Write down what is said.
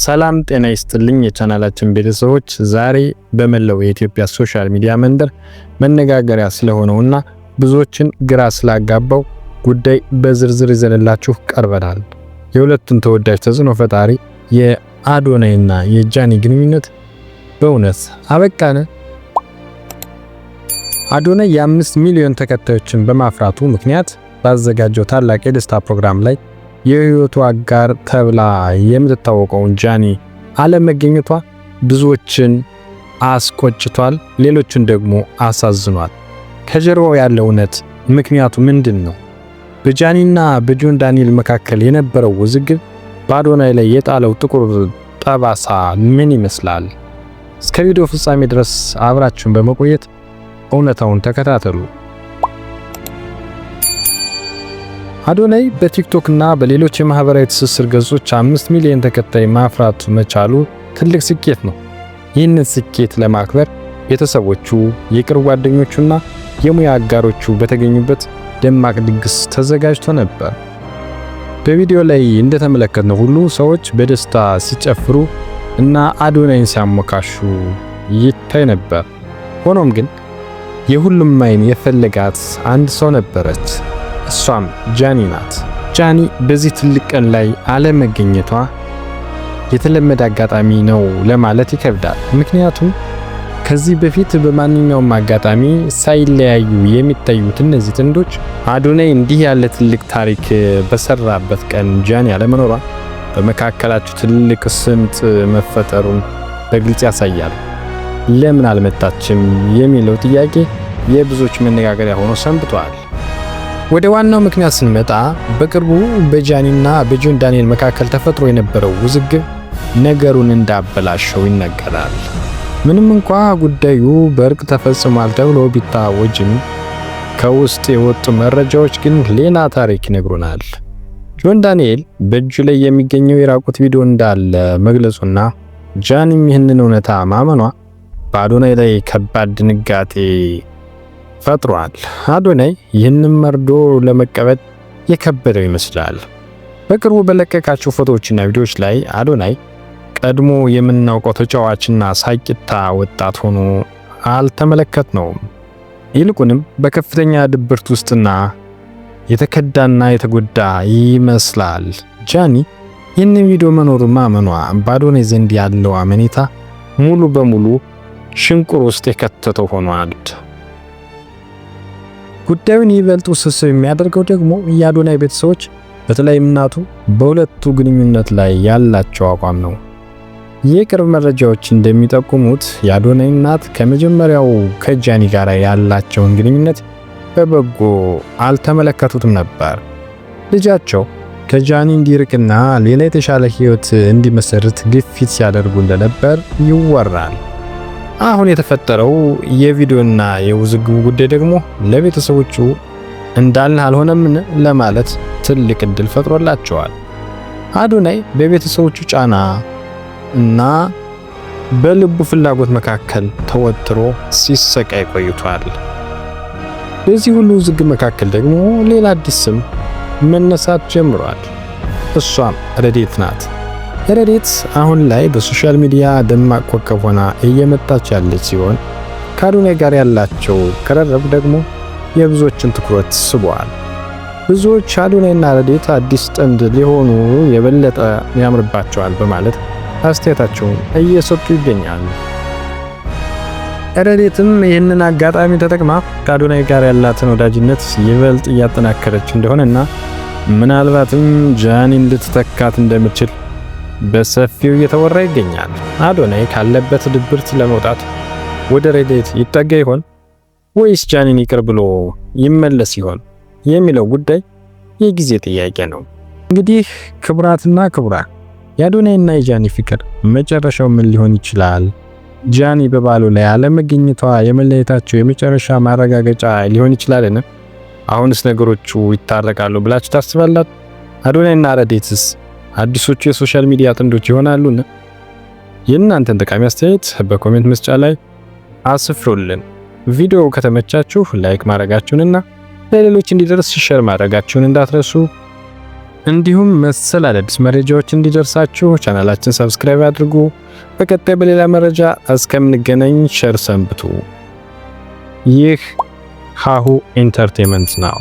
ሰላም ጤና ይስጥልኝ የቻናላችን ቤተሰቦች፣ ዛሬ በመላው የኢትዮጵያ ሶሻል ሚዲያ መንደር መነጋገሪያ ስለሆነውና ብዙዎችን ግራ ስላጋባው ጉዳይ በዝርዝር ይዘንላችሁ ቀርበናል። የሁለቱን ተወዳጅ ተጽዕኖ ፈጣሪ የአዶናይና የጃኒ ግንኙነት በእውነት አበቃነ? አዶናይ የ5 ሚሊዮን ተከታዮችን በማፍራቱ ምክንያት ባዘጋጀው ታላቅ የደስታ ፕሮግራም ላይ የህይወቱ አጋር ተብላ የምትታወቀውን ጃኒ አለመገኘቷ ብዙዎችን አስቆጭቷል፣ ሌሎችን ደግሞ አሳዝኗል። ከጀርባው ያለው እውነት ምክንያቱ ምንድን ነው? በጃኒና በጆን ዳንኤል መካከል የነበረው ውዝግብ በአዶናይ ላይ የጣለው ጥቁር ጠባሳ ምን ይመስላል? እስከ ቪዲዮ ፍጻሜ ድረስ አብራችሁን በመቆየት እውነታውን ተከታተሉ። አዶናይ በቲክቶክ እና በሌሎች የማህበራዊ ትስስር ገጾች 5 ሚሊዮን ተከታይ ማፍራት መቻሉ ትልቅ ስኬት ነው። ይህንን ስኬት ለማክበር ቤተሰቦቹ፣ የቅርብ ጓደኞቹና የሙያ አጋሮቹ በተገኙበት ደማቅ ድግስ ተዘጋጅቶ ነበር። በቪዲዮ ላይ እንደተመለከትነው ሁሉ ሰዎች በደስታ ሲጨፍሩ እና አዶናይን ሲያሞካሹ ይታይ ነበር። ሆኖም ግን የሁሉም አይን የፈለጋት አንድ ሰው ነበረች። እሷም ጃኒ ናት። ጃኒ በዚህ ትልቅ ቀን ላይ አለመገኘቷ የተለመደ አጋጣሚ ነው ለማለት ይከብዳል። ምክንያቱም ከዚህ በፊት በማንኛውም አጋጣሚ ሳይለያዩ የሚታዩት እነዚህ ጥንዶች አዶናይ እንዲህ ያለ ትልቅ ታሪክ በሰራበት ቀን ጃኒ አለመኖሯ በመካከላቸው ትልቅ ስምጥ መፈጠሩን በግልጽ ያሳያል። ለምን አልመጣችም የሚለው ጥያቄ የብዙዎች መነጋገሪያ ሆኖ ሰንብቷል። ወደ ዋናው ምክንያት ስንመጣ በቅርቡ በጃኒና በጆን ዳንኤል መካከል ተፈጥሮ የነበረው ውዝግብ ነገሩን እንዳበላሸው ይነገራል። ምንም እንኳ ጉዳዩ በእርቅ ተፈጽሟል ተብሎ ቢታወጅም ከውስጥ የወጡ መረጃዎች ግን ሌላ ታሪክ ይነግሩናል። ጆን ዳንኤል በእጁ ላይ የሚገኘው የራቁት ቪዲዮ እንዳለ መግለጹና ጃኒም ይህንን እውነታ ማመኗ በአዶናይ ላይ ከባድ ድንጋጤ ፈጥሯል። አዶናይ ይህንን መርዶ ለመቀበል የከበደው ይመስላል። በቅርቡ በለቀቃቸው ፎቶዎችና ቪዲዮዎች ላይ አዶናይ ቀድሞ የምናውቀው ተጫዋችና ሳቂታ ወጣት ሆኖ አልተመለከትነውም። ይልቁንም በከፍተኛ ድብርት ውስጥና የተከዳና የተጎዳ ይመስላል። ጃኒ ይህንን ቪዲዮ መኖሩ ማመኗ በአዶናይ ዘንድ ያለው አመኔታ ሙሉ በሙሉ ሽንቁር ውስጥ የከተተው ሆኗል። ጉዳዩን ይበልጥ ውስብስብ የሚያደርገው ደግሞ የአዶናይ ቤተሰቦች በተለይም እናቱ በሁለቱ ግንኙነት ላይ ያላቸው አቋም ነው። የቅርብ መረጃዎች እንደሚጠቁሙት የአዶናይ እናት ከመጀመሪያው ከጃኒ ጋር ያላቸውን ግንኙነት በበጎ አልተመለከቱትም ነበር። ልጃቸው ከጃኒ እንዲርቅና ሌላ የተሻለ ሕይወት እንዲመሰርት ግፊት ሲያደርጉ እንደነበር ይወራል። አሁን የተፈጠረው የቪዲዮና የውዝግቡ ጉዳይ ደግሞ ለቤተሰቦቹ እንዳልነው አልሆነምን ለማለት ትልቅ እድል ፈጥሮላቸዋል። አዶናይ በቤተሰቦቹ ጫና እና በልቡ ፍላጎት መካከል ተወጥሮ ሲሰቃይ ቆይቷል። በዚህ ሁሉ ውዝግብ መካከል ደግሞ ሌላ አዲስ ስም መነሳት ጀምሯል። እሷም ረዴት ናት። ረዴት አሁን ላይ በሶሻል ሚዲያ ደማቅ ኮከብ ሆና እየመጣች ያለች ሲሆን ከአዶናይ ጋር ያላቸው ቅርርብ ደግሞ የብዙዎችን ትኩረት ስቧል። ብዙዎች አዶናይና ረዴት አዲስ ጥንድ ሊሆኑ የበለጠ ያምርባቸዋል በማለት አስተያየታቸውን እየሰጡ ይገኛሉ። ረዴትም ይህንን አጋጣሚ ተጠቅማ ከአዶናይ ጋር ያላትን ወዳጅነት ይበልጥ እያጠናከረች እንደሆነና ምናልባትም ጃኒን ልትተካት እንደምትችል በሰፊው እየተወራ ይገኛል። አዶናይ ካለበት ድብርት ለመውጣት ወደ ረዴት ይጠጋ ይሆን ወይስ ጃኒን ይቅር ብሎ ይመለስ ይሆን የሚለው ጉዳይ የጊዜ ጥያቄ ነው። እንግዲህ ክቡራትና ክቡራን፣ የአዶናይና የጃኒ ፍቅር መጨረሻው ምን ሊሆን ይችላል? ጃኒ በባሉ ላይ አለመገኘቷ የመለየታቸው የመጨረሻ ማረጋገጫ ሊሆን ይችላልን? አሁንስ ነገሮቹ ይታረቃሉ ብላችሁ ታስባላችሁ? አዶናይና ረዴትስ አዲሶቹ የሶሻል ሚዲያ ጥንዶች ይሆናሉን? የእናንተን ጠቃሚ አስተያየት በኮሜንት መስጫ ላይ አስፍሩልን። ቪዲዮው ከተመቻችሁ ላይክ ማድረጋችሁንና ለሌሎች እንዲደርስ ሼር ማድረጋችሁን እንዳትረሱ። እንዲሁም መሰል አዳዲስ መረጃዎች እንዲደርሳችሁ ቻናላችን ሰብስክራይብ አድርጉ። በቀጣይ በሌላ መረጃ እስከምንገናኝ ቸር ሰንብቱ። ይህ ሃሁ ኢንተርቴይንመንት ነው።